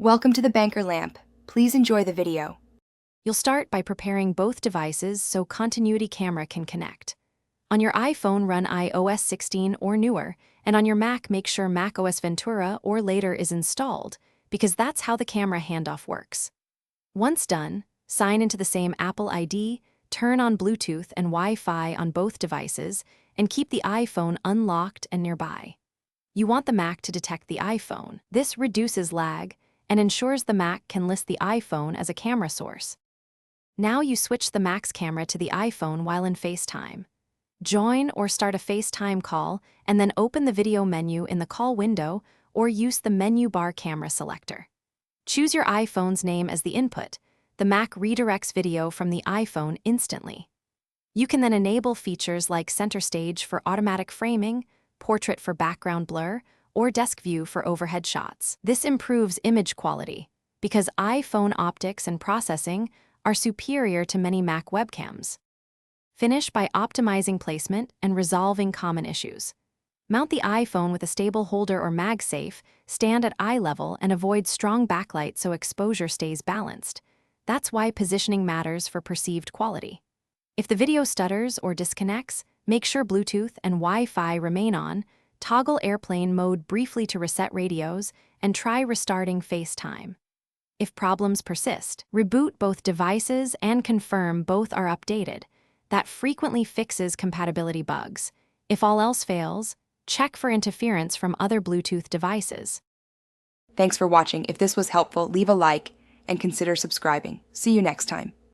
Welcome to the Banker Lamp. Please enjoy the video. You'll start by preparing both devices so continuity camera can connect. On your iPhone, run iOS 16 or newer, and on your Mac, make sure macOS Ventura or later is installed, because that's how the camera handoff works. Once done, sign into the same Apple ID, turn on Bluetooth and Wi-Fi on both devices, and keep the iPhone unlocked and nearby. You want the Mac to detect the iPhone. This reduces lag and ensures the Mac can list the iPhone as a camera source. Now you switch the Mac's camera to the iPhone while in FaceTime. Join or start a FaceTime call and then open the video menu in the call window or use the menu bar camera selector. Choose your iPhone's name as the input. The Mac redirects video from the iPhone instantly. You can then enable features like center stage for automatic framing, portrait for background blur, or desk view for overhead shots. This improves image quality because iPhone optics and processing are superior to many Mac webcams. Finish by optimizing placement and resolving common issues. Mount the iPhone with a stable holder or MagSafe, stand at eye level, and avoid strong backlight so exposure stays balanced. That's why positioning matters for perceived quality. If the video stutters or disconnects, make sure Bluetooth and Wi-Fi remain on, toggle airplane mode briefly to reset radios, and try restarting FaceTime. If problems persist, reboot both devices and confirm both are updated. That frequently fixes compatibility bugs. If all else fails, check for interference from other Bluetooth devices. Thanks for watching. If this was helpful, leave a like and consider subscribing. See you next time.